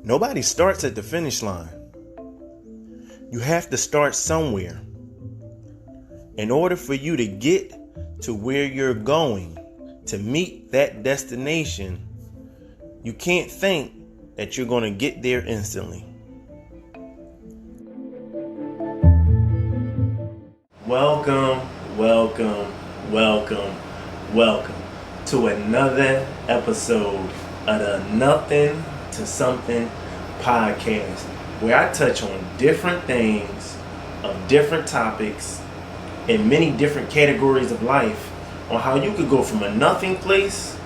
Nobody starts at the finish line. You have to start somewhere. In order for you to get to where you're going, to meet that destination, you can't think that you're going to get there instantly. Welcome to another episode of the Nothing to Something podcast, where I touch on different things of different topics in many different categories of life on how you could go from a nothing place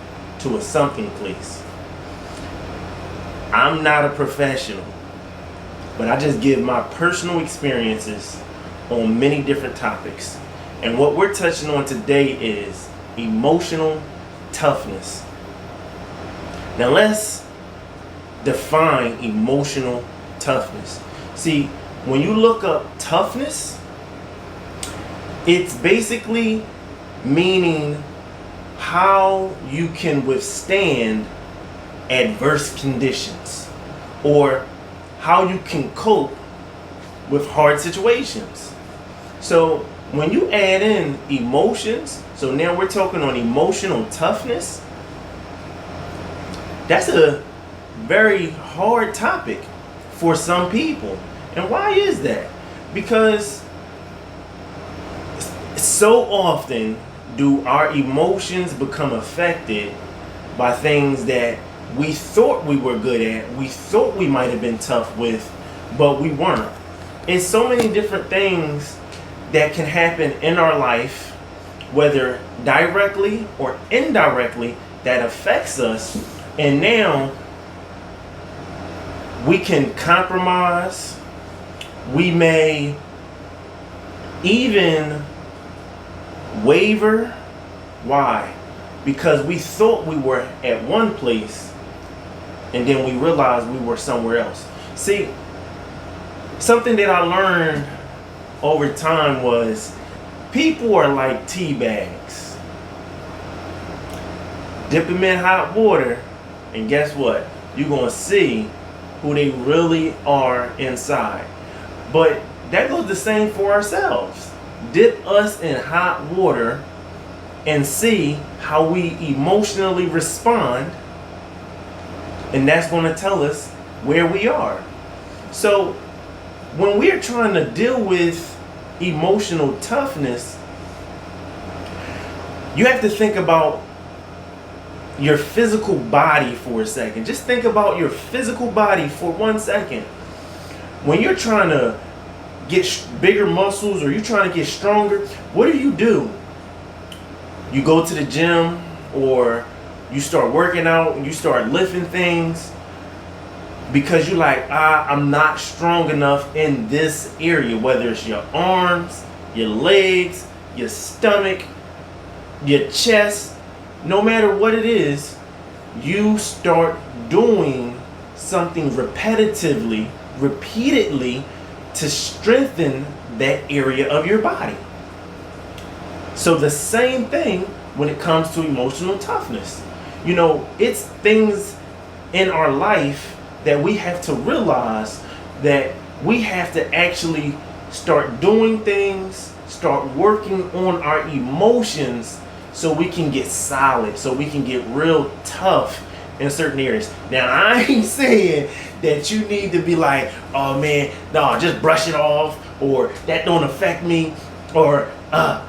to a something place. I'm not a professional, but I just give my personal experiences on many different topics. And what we're touching on today is emotional toughness. Now let's define emotional toughness. See, when you look up toughness, it's basically meaning how you can withstand adverse conditions or how you can cope with hard situations. So when you add in emotions, so now we're talking on emotional toughness, that's a very hard topic for some people. And why is that? Because so often do our emotions become affected by things that we thought we were good at, we thought we might have been tough with, but we weren't. It's so many different things that can happen in our life, whether directly or indirectly, that affects us. And now we can compromise. We may even waver. Why? Because we thought we were at one place and then we realized we were somewhere else. See, something that I learned over time was people are like tea bags. Dip them in hot water and guess what? You're going to see who they really are inside. But that goes the same for ourselves. Dip us in hot water and see how we emotionally respond, and that's going to tell us where we are. So when we're trying to deal with emotional toughness, you have to think about your physical body for a second. Just think about your physical body for 1 second. When you're trying to get bigger muscles or you're trying to get stronger, what do? You go to the gym or you start working out and you start lifting things because you're like, I'm not strong enough in this area, whether it's your arms, your legs, your stomach, your chest. No matter what it is, you start doing something repetitively, repeatedly to strengthen that area of your body. So the same thing when it comes to emotional toughness. You know, it's things in our life that we have to realize that we have to actually start doing things, start working on our emotions so we can get solid, so we can get real tough in certain areas. Now, I ain't saying that you need to be like, oh man, no, just brush it off, or that don't affect me, or that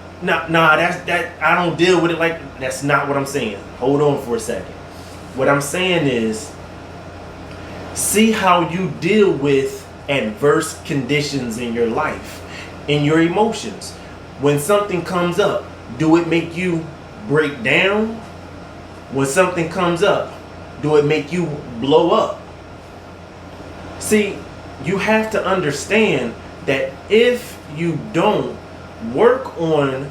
I don't deal with it like. That's not what I'm saying. Hold on for a second. What I'm saying is, see how you deal with adverse conditions in your life, in your emotions. When something comes up, do it make you break down? When something comes up, do it make you blow up? See, you have to understand that if you don't work on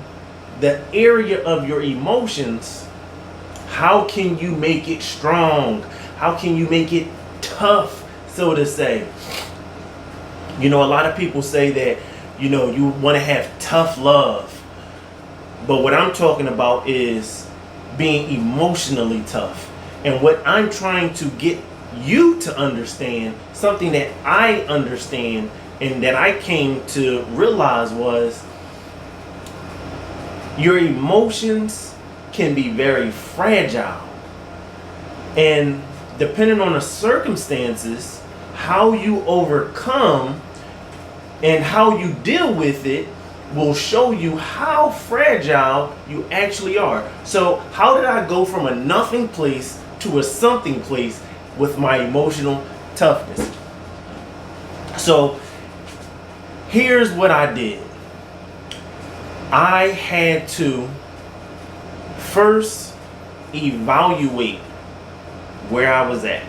the area of your emotions, how can you make it strong? How can you make it tough, so to say? You know, a lot of people say that, you know, you want to have tough love. But what I'm talking about is being emotionally tough. And what I'm trying to get you to understand something that I understand and that I came to realize was your emotions can be very fragile. And depending on the circumstances, how you overcome and how you deal with it will show you how fragile you actually are. So how did I go from a nothing place to a something place with my emotional toughness? So here's what I did. I had to first evaluate where I was at.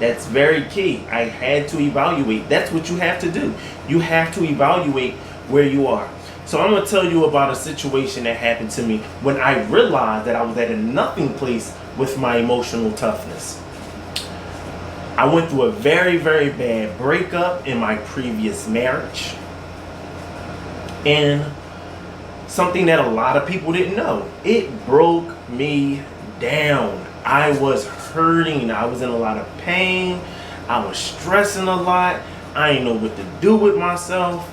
That's very key. I had to evaluate. That's what you have to do. You have to evaluate where you are. So I'm going to tell you about a situation that happened to me when I realized that I was at a nothing place with my emotional toughness. I went through a very, very bad breakup in my previous marriage. And something that a lot of people didn't know, it broke me down. I was hurting. I was in a lot of pain. I was stressing a lot. I didn't know what to do with myself.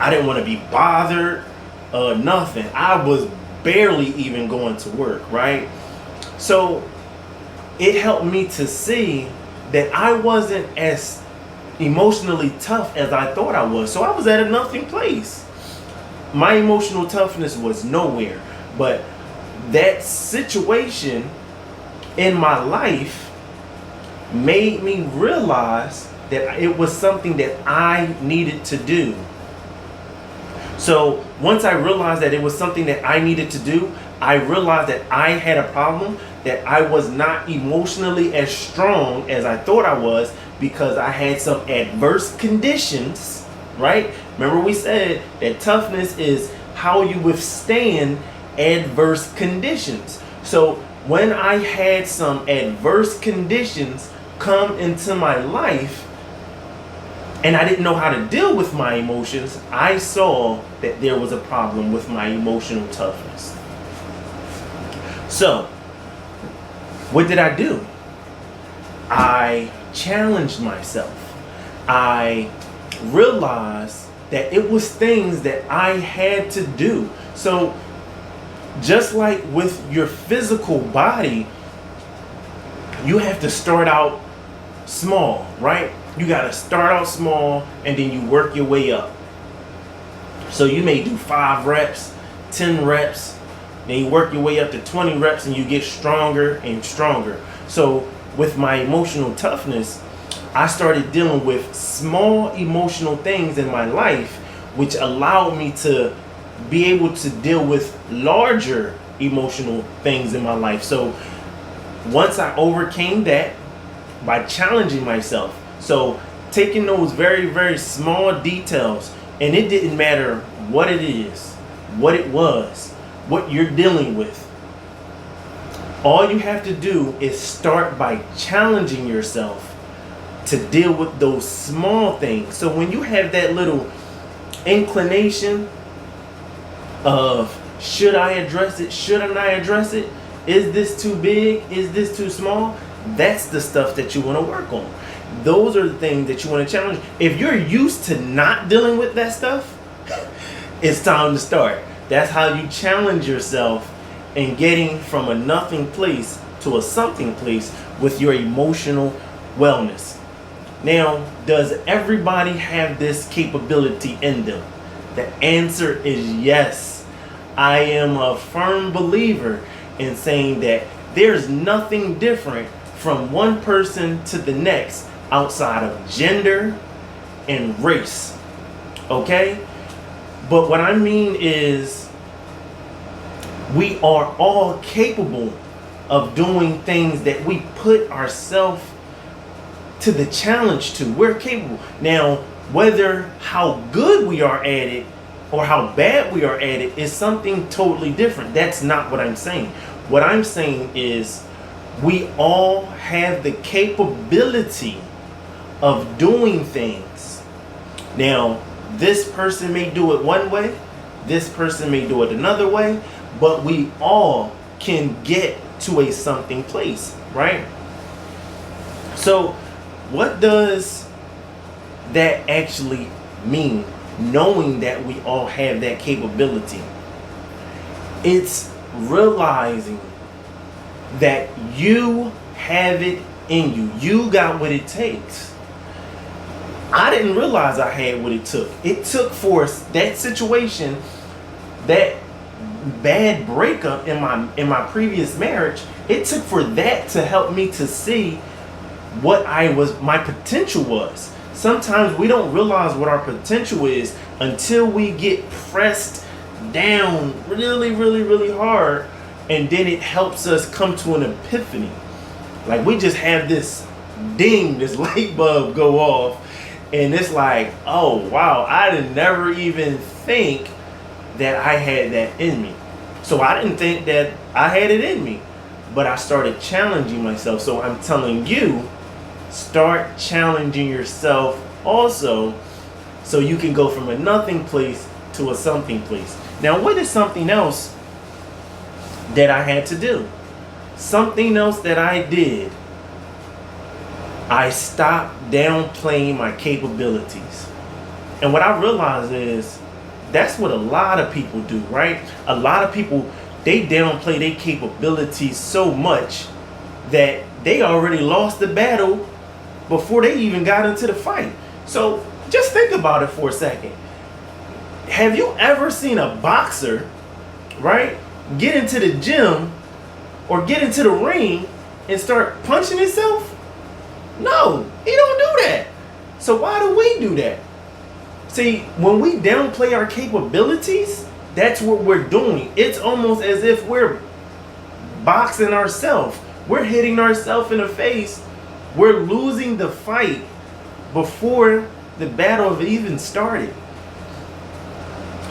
I didn't want to be bothered. Nothing. I was barely even going to work, right? So it helped me to see that I wasn't as emotionally tough as I thought I was. So I was at a nothing place. My emotional toughness was nowhere. But that situation in my life made me realize that it was something that I needed to do. So once I realized that it was something that I needed to do, I realized that I had a problem, that I was not emotionally as strong as I thought I was because I had some adverse conditions, right? Remember we said that toughness is how you withstand adverse conditions. So when I had some adverse conditions come into my life and I didn't know how to deal with my emotions, I saw that there was a problem with my emotional toughness. So what did I do? I challenged myself. I realized that it was things that I had to do. So just like with your physical body, you have to start out small, right? You got to start out small and then you work your way up. So you may do 5 reps, 10 reps, then you work your way up to 20 reps and you get stronger and stronger. So with my emotional toughness, I started dealing with small emotional things in my life, which allowed me to be able to deal with larger emotional things in my life. So once I overcame that by challenging myself, so taking those very, very small details, and it didn't matter what it is, what it was, what you're dealing with. All you have to do is start by challenging yourself to deal with those small things. So when you have that little inclination of should I address it, should I not address it, is this too big, is this too small, that's the stuff that you want to work on. Those are the things that you want to challenge. If you're used to not dealing with that stuff, it's time to start. That's how you challenge yourself in getting from a nothing place to a something place with your emotional wellness. Now, does everybody have this capability in them? The answer is yes. I am a firm believer in saying that there's nothing different from one person to the next outside of gender and race. Okay? But what I mean is we are all capable of doing things that we put ourselves to the challenge to. We're capable. Now, whether how good we are at it or how bad we are at it is something totally different. That's not what I'm saying. What I'm saying is we all have the capability of doing things. Now, this person may do it one way, this person may do it another way, but we all can get to a something place, right? So, what does that actually mean? Knowing that we all have that capability. It's realizing that you have it in you. You got what it takes. I didn't realize I had what it took. It took for that situation, that bad breakup in my previous marriage, it took for that to help me to see what my potential was. Sometimes we don't realize what our potential is until we get pressed down really, really, really hard, and then it helps us come to an epiphany. Like we just have this ding, this light bulb go off, and it's like, oh wow, I didn't never even think that I had that in me. So I didn't think that I had it in me, but I started challenging myself. So I'm telling you, start challenging yourself also, so you can go from a nothing place to a something place. Now, what is something else that I had to do? Something else that I did, I stopped downplaying my capabilities. And what I realized is that's what a lot of people do, right? A lot of people, they downplay their capabilities so much that they already lost the battle before they even got into the fight. So just think about it for a second. Have you ever seen a boxer, right, get into the gym or get into the ring and start punching himself? No, he don't do that. So why do we do that? See, when we downplay our capabilities, that's what we're doing. It's almost as if we're boxing ourselves. We're hitting ourselves in the face. We're losing the fight before the battle have even started.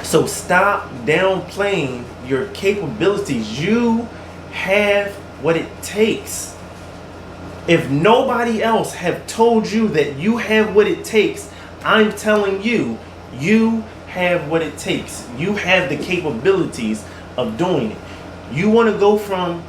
So stop downplaying your capabilities. You have what it takes. If nobody else have told you that you have what it takes, I'm telling you, you have what it takes. You have the capabilities of doing it. You want to go from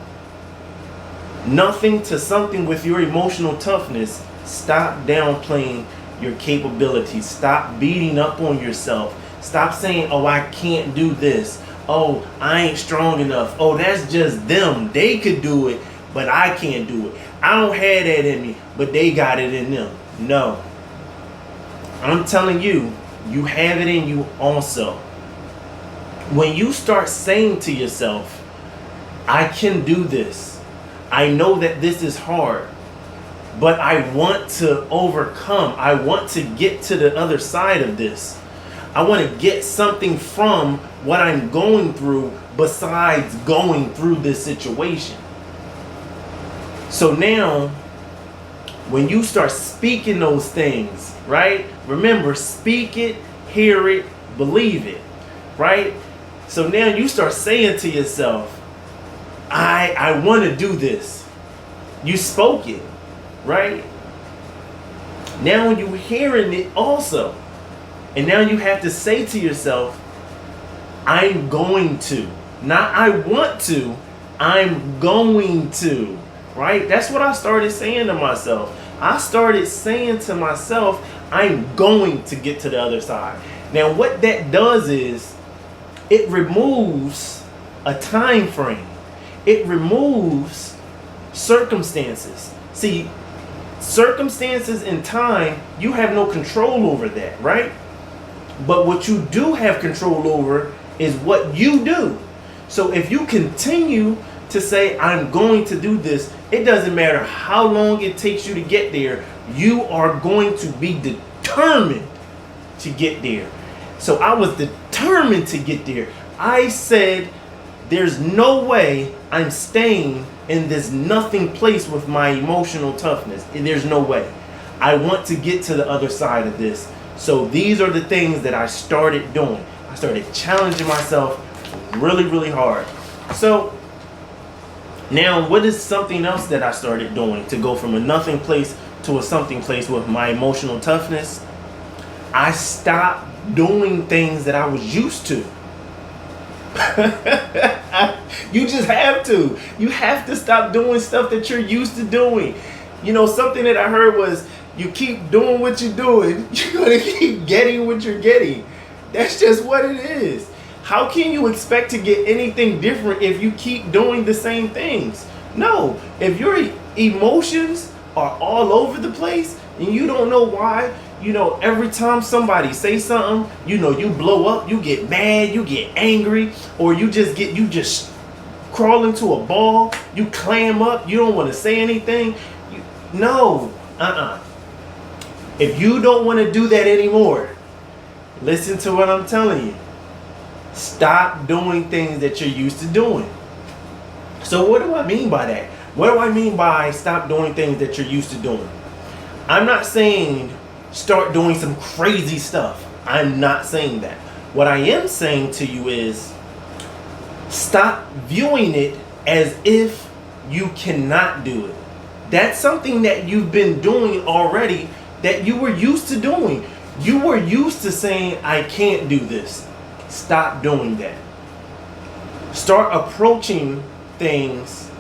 nothing to something with your emotional toughness. Stop downplaying your capabilities. Stop beating up on yourself. Stop saying, oh, I can't do this. Oh, I ain't strong enough. Oh, that's just them. They could do it, but I can't do it. I don't have that in me, but they got it in them. No. I'm telling you, you have it in you also. When you start saying to yourself, I can do this. I know that this is hard, but I want to overcome. I want to get to the other side of this. I want to get something from what I'm going through besides going through this situation. So now, when you start speaking those things, right? Remember, speak it, hear it, believe it, right? So now you start saying to yourself, I want to do this. You spoke it, right? Now you're hearing it also. And now you have to say to yourself, I'm going to. Not I want to, I'm going to. Right? That's what I started saying to myself. I started saying to myself, I'm going to get to the other side. Now what that does is it removes a time frame. It removes circumstances. See, circumstances and time, you have no control over that, right? But what you do have control over is what you do. So if you continue to say, I'm going to do this, it doesn't matter how long it takes you to get there, you are going to be determined to get there. So I was determined to get there. I said, there's no way I'm staying in this nothing place with my emotional toughness. There's no way. I want to get to the other side of this. So these are the things that I started doing. I started challenging myself really, really hard. So now, what is something else that I started doing to go from a nothing place to a something place with my emotional toughness? I stopped doing things that I was used to. You just have to. You have to stop doing stuff that you're used to doing. Something that I heard was, you keep doing what you're doing, you're going to keep getting what you're getting. That's just what it is. How can you expect to get anything different if you keep doing the same things? No. If your emotions are all over the place and you don't know why, every time somebody say something, you blow up, you get mad, you get angry, or you just crawl into a ball, you clam up, you don't want to say anything. No. If you don't want to do that anymore, listen to what I'm telling you. Stop doing things that you're used to doing. So what do I mean by that? What do I mean by stop doing things that you're used to doing? I'm not saying start doing some crazy stuff. I'm not saying that. What I am saying to you is stop viewing it as if you cannot do it. That's something that you've been doing already that you were used to doing. You were used to saying, I can't do this. Stop doing that. Start approaching things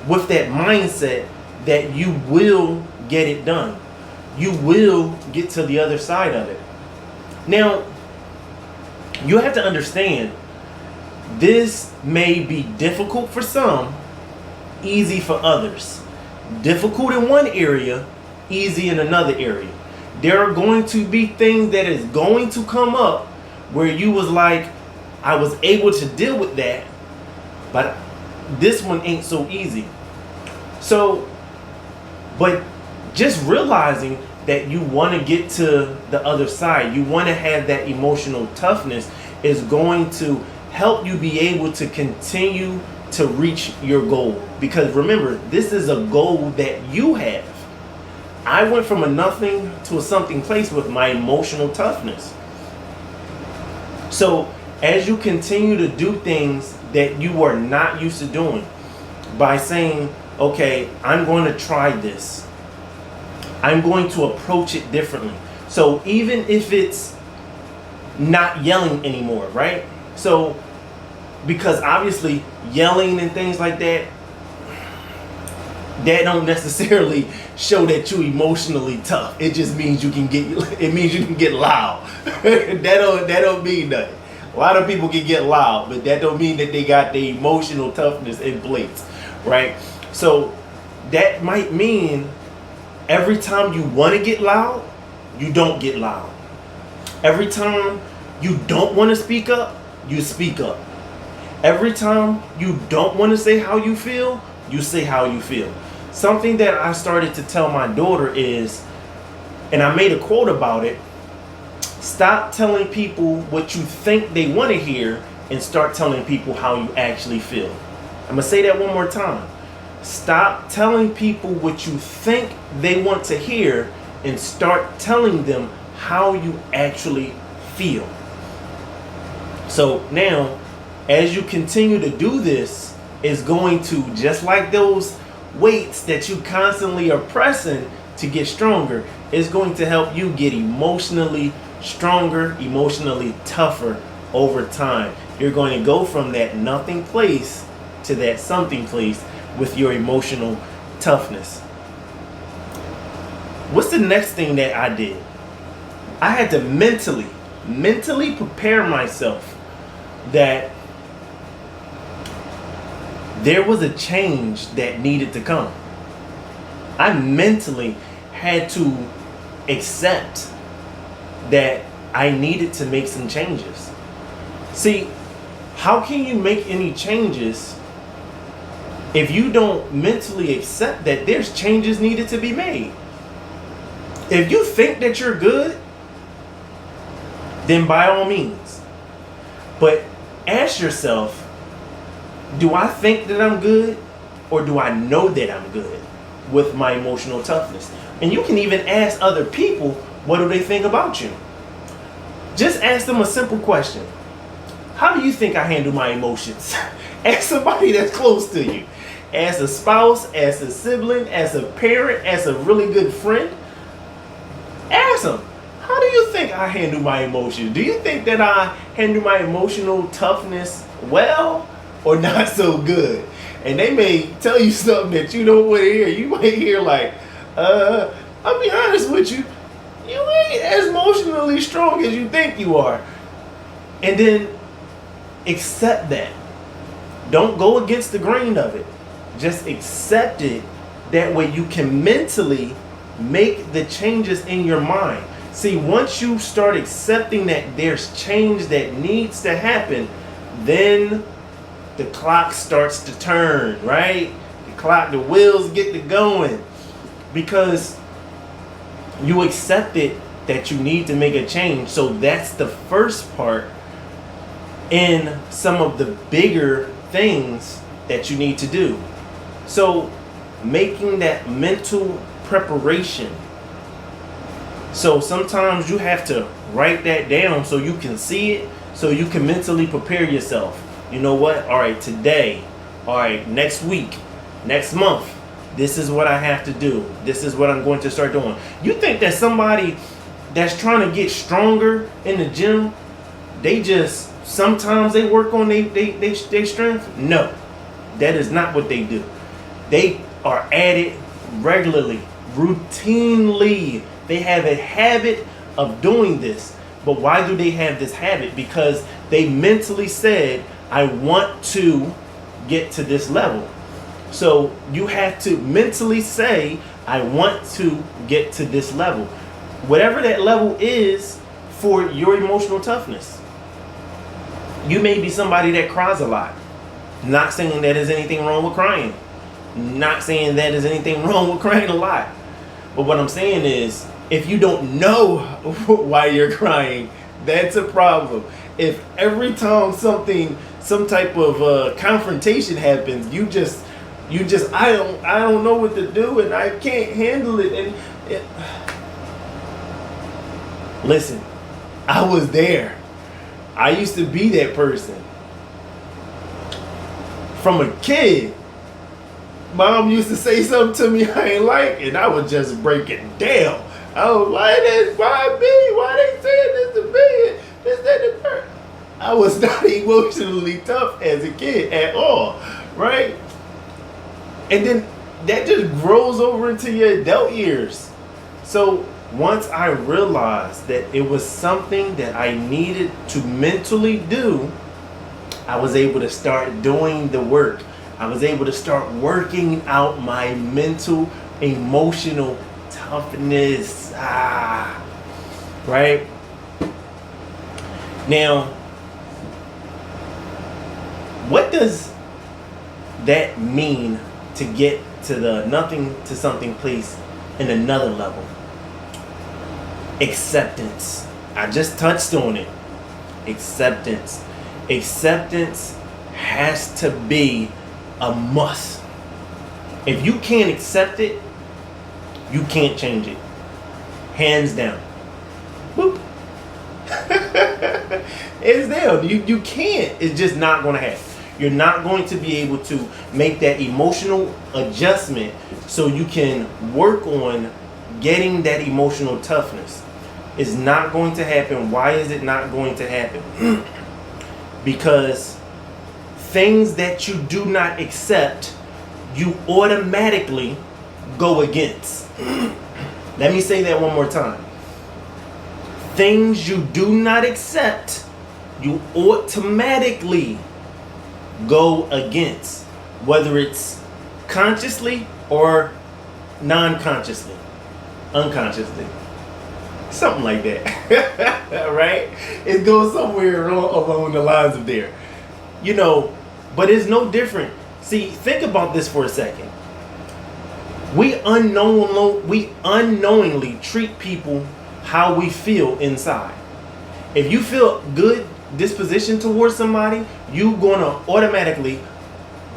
with that mindset that you will get it done. You will get to the other side of it. Now, you have to understand, this may be difficult for some, easy for others. Difficult in one area, easy in another area. There are going to be things that is going to come up where you was like, I was able to deal with that, but this one ain't so easy. So, but just realizing that you want to get to the other side, you want to have that emotional toughness, is going to help you be able to continue to reach your goal. Because remember, this is a goal that you have. I went from a nothing to a something place with my emotional toughness. So as you continue to do things that you are not used to doing, by saying, okay, I'm going to try this, I'm going to approach it differently. So even if it's not yelling anymore, right? So because obviously yelling and things like that, that don't necessarily show that you emotionally tough. It just means you can get loud. that don't mean nothing. A lot of people can get loud, but that don't mean that they got the emotional toughness in place, right? So that might mean every time you want to get loud, you don't get loud. Every time you don't want to speak up, you speak up. Every time you don't want to say how you feel, you say how you feel. Something that I started to tell my daughter is, and I made a quote about it, stop telling people what you think they want to hear and start telling people how you actually feel. I'm going to say that one more time. Stop telling people what you think they want to hear and start telling them how you actually feel. So now, as you continue to do this, it's going to, just like those weights that you constantly are pressing to get stronger, it's going to help you get emotionally stronger, emotionally tougher over time. You're going to go from that nothing place to that something place with your emotional toughness. What's the next thing that I did? I had to mentally prepare myself that there was a change that needed to come. I mentally had to accept that I needed to make some changes. See, how can you make any changes if you don't mentally accept that there's changes needed to be made? If you think that you're good, then by all means. But ask yourself, do I think that I'm good, or do I know that I'm good with my emotional toughness? And you can even ask other people, what do they think about you? Just ask them a simple question. How do you think I handle my emotions? Ask somebody that's close to you. As a spouse, as a sibling, as a parent, as a really good friend. Ask them, how do you think I handle my emotions? Do you think that I handle my emotional toughness well or not so good? And they may tell you something that you don't want to hear. You might hear like, I'll be honest with you, you ain't as emotionally strong as you think you are. And then accept that. Don't go against the grain of it. Just accept it. That way you can mentally make the changes in your mind. See, once you start accepting that there's change that needs to happen, then the clock starts to turn, right? The wheels get to going. Because you accepted that you need to make a change. So that's the first part in some of the bigger things that you need to do. So making that mental preparation. So sometimes you have to write that down so you can see it, so you can mentally prepare yourself. You know what? All right, today, all right, next week, next month, this is what I have to do. This is what I'm going to start doing. You think that somebody that's trying to get stronger in the gym, sometimes they work on their strength? No, that is not what they do. They are at it regularly, routinely. They have a habit of doing this. But why do they have this habit? Because they mentally said, I want to get to this level. So you have to mentally say, I want to get to this level. Whatever that level is for your emotional toughness. You may be somebody that cries a lot. Not saying that there's anything wrong with crying. Not saying that there's anything wrong with crying a lot. But what I'm saying is, if you don't know why you're crying, that's a problem. If every time some type of confrontation happens, you just I don't know what to do and I can't handle it. Listen, I was there. I used to be that person. From a kid, Mom used to say something to me I ain't like, and I would just break it down. Oh, why me? Why they saying this to me? This, that, and the third. I was not emotionally tough as a kid at all, right? And then that just grows over into your adult years. So once I realized that it was something that I needed to mentally do, I was able to start doing the work. I was able to start working out my mental, emotional toughness. Right? Now, what does that mean to get to the nothing to something place in another level? Acceptance. I just touched on it. Acceptance. Acceptance has to be a must. If you can't accept it, you can't change it. Hands down. Boop. It's there. You can't. It's just not going to happen. You're not going to be able to make that emotional adjustment so you can work on getting that emotional toughness. It's not going to happen. Why is it not going to happen? Because things that you do not accept, you automatically go against. Let me say that one more time. Things you do not accept, you automatically go against, whether it's consciously or non-consciously, unconsciously, something like that. Right? It goes somewhere along the lines of there, but it's no different. See, think about this for a second. We unknowingly treat people how we feel inside. If you feel good disposition towards somebody, you're gonna automatically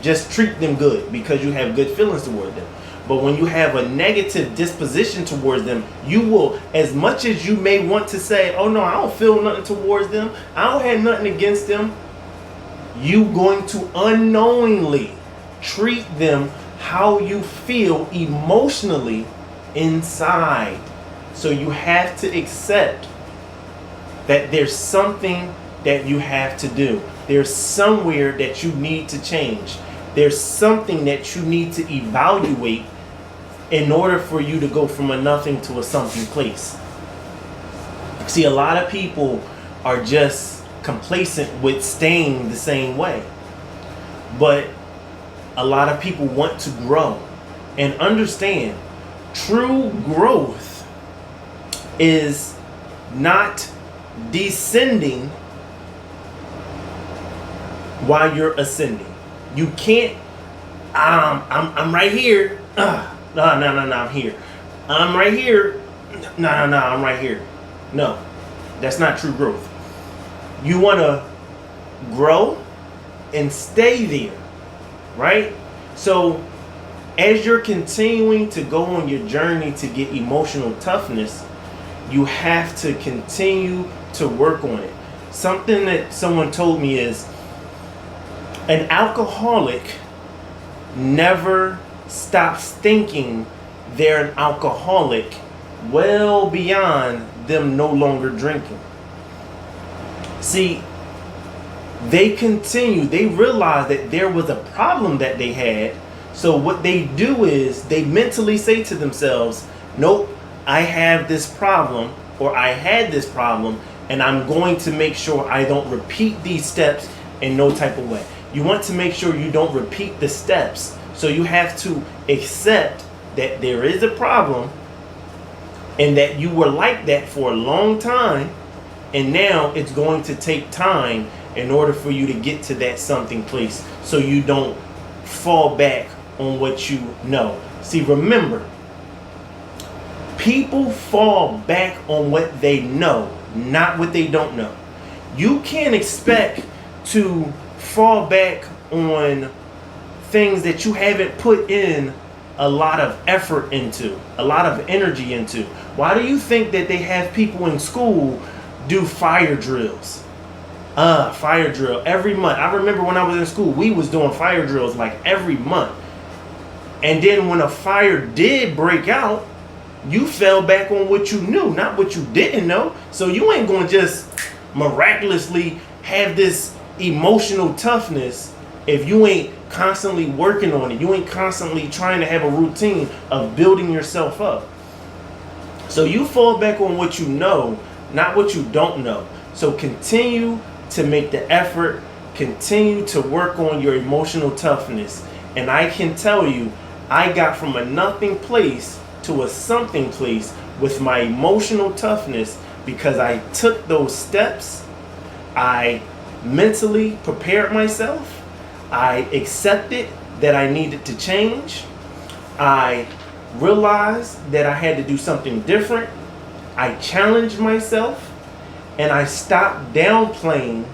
just treat them good because you have good feelings towards them. But when you have a negative disposition towards them, you will, as much as you may want to say, oh no, I don't feel nothing towards them, I don't have nothing against them, you going to unknowingly treat them how you feel emotionally inside. So you have to accept that there's something that you have to do. There's somewhere that you need to change. There's something that you need to evaluate in order for you to go from a nothing to a something place. See, a lot of people are just complacent with staying the same way. But a lot of people want to grow. And understand, true growth is not descending while you're ascending. You can't, I'm right here. No, I'm here. I'm right here. No, I'm right here. No, that's not true growth. You want to grow and stay there, right? So as you're continuing to go on your journey to get emotional toughness, you have to continue to work on it. Something that someone told me is, an alcoholic never stops thinking they're an alcoholic well beyond them no longer drinking. See, they realize that there was a problem that they had. So what they do is they mentally say to themselves, nope, I have this problem, or I had this problem, and I'm going to make sure I don't repeat these steps in no type of way. You want to make sure you don't repeat the steps. So you have to accept that there is a problem and that you were like that for a long time, and now it's going to take time in order for you to get to that something place, so you don't fall back on what you know. See, remember, people fall back on what they know, not what they don't know. You can't expect to fall back on things that you haven't put in a lot of effort into, a lot of energy into. Why do you think that they have people in school do fire drills? Fire drill every month. I remember when I was in school, we was doing fire drills like every month. And then when a fire did break out, you fell back on what you knew, not what you didn't know. So you ain't going to just miraculously have this emotional toughness if you ain't constantly working on it. You ain't constantly trying to have a routine of building yourself up. So you fall back on what you know, not what you don't know. So continue to make the effort, continue to work on your emotional toughness. And I can tell you, I got from a nothing place to a something place with my emotional toughness because I took those steps. I mentally prepared myself. I accepted that I needed to change. I realized that I had to do something different. I challenged myself, and I stopped downplaying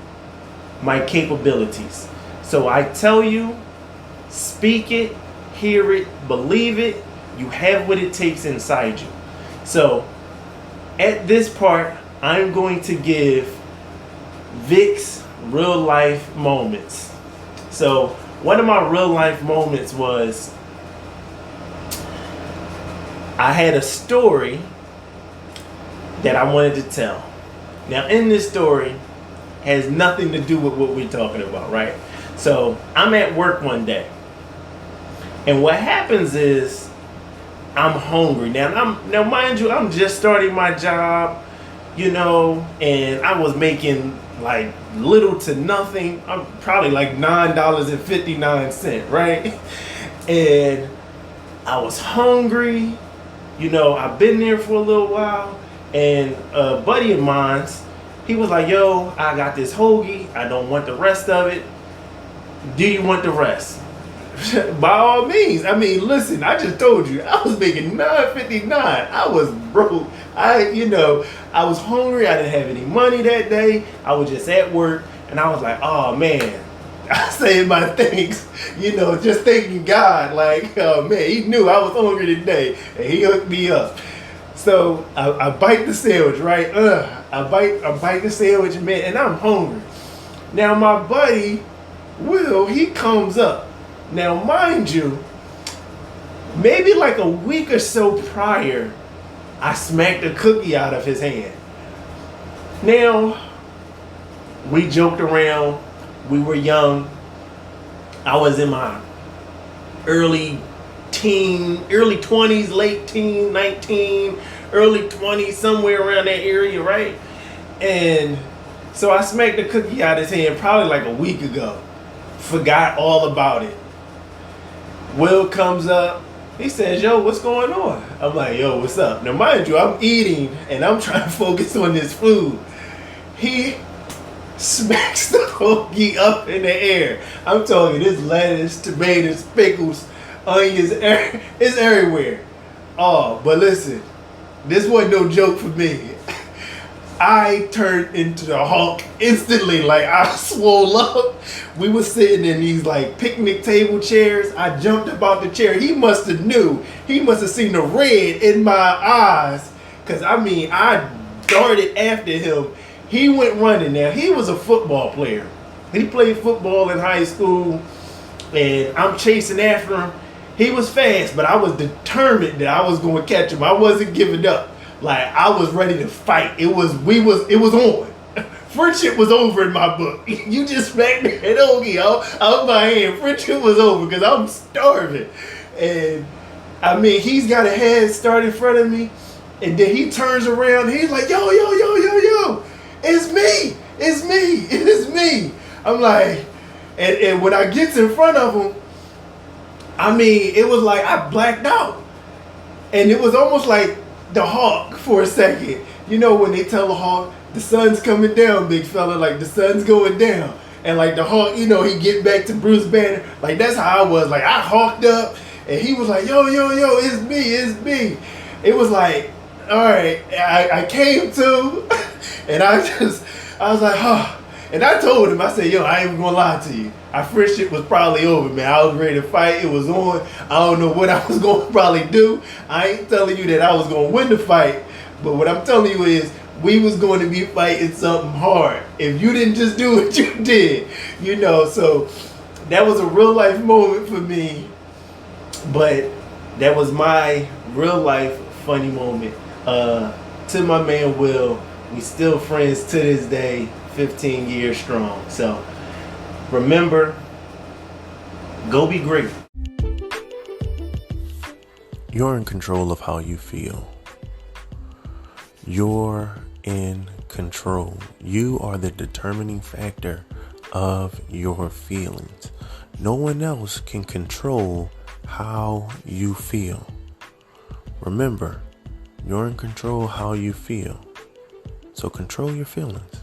my capabilities. So I tell you, speak it, hear it, believe it. You have what it takes inside you. So at this part, I'm going to give Vic's real life moments. So one of my real life moments was, I had a story that I wanted to tell. Now in this story has nothing to do with what we're talking about, right? So I'm at work one day, and what happens is I'm hungry. Now mind you, I'm just starting my job, and I was making like little to nothing. I'm probably like $9.59, right? And I was hungry. I've been there for a little while, and a buddy of mine's, he was like, yo, I got this hoagie. I don't want the rest of it. Do you want the rest? By all means. I mean, listen, I just told you, I was making $9.59. I was broke. I was hungry. I didn't have any money that day. I was just at work, and I was like, oh man. I said my thanks, just thanking God. Like, oh man, he knew I was hungry today, and he hooked me up. So I bite the sandwich, right? I bite the sandwich, man, and I'm hungry. Now my buddy Will, he comes up. Now mind you, maybe like a week or so prior, I smacked a cookie out of his hand. Now, we joked around. We were young. I was in my early early 20s, late teen, 19, early 20s, somewhere around that area, right? And so I smacked the cookie out of his hand probably like a week ago. Forgot all about it. Will comes up. He says, yo, what's going on? I'm like, yo, what's up? Now, mind you, I'm eating and I'm trying to focus on this food. He smacks the hoagie up in the air. I'm talking this lettuce, tomatoes, pickles, onions, it's everywhere. Oh, but listen, this wasn't no joke for me. I turned into the Hulk instantly, like I swole up. We were sitting in these like picnic table chairs. I jumped up out the chair. He must have knew. He must have seen the red in my eyes. Cause I mean, I darted after him. He went running now. He was a football player. He played football in high school and I'm chasing after him. He was fast, but I was determined that I was going to catch him. I wasn't giving up. Like I was ready to fight. It was on. Friendship was over in my book. You just smacked me at hoagie out my hand. Friendship was over because I'm starving. And I mean, he's got a head start in front of me. And then he turns around. He's like, yo. It's me. I'm like, and when I get in front of him, I mean, it was like I blacked out. And it was almost like the Hawk for a second. You know when they tell the Hawk, the sun's coming down, big fella, like the sun's going down. And like the Hawk, you know, he get back to Bruce Banner. Like that's how I was. Like I hawked up and he was like, yo, it's me. It was like, all right, I came to and I was like, huh. And I told him, I said, yo, I ain't even gonna lie to you. Our friendship was probably over, man. I was ready to fight. It was on. I don't know what I was going to probably do. I ain't telling you that I was going to win the fight. But what I'm telling you is we was going to be fighting something hard. If you didn't just do what you did, you know. So that was a real life moment for me. But that was my real life funny moment. To my man Will, we still friends to this day, 15 years strong. So remember, go be great. You're in control of how you feel. You're in control. You are the determining factor of your feelings. No one else can control how you feel. Remember, you're in control of how you feel. So control your feelings.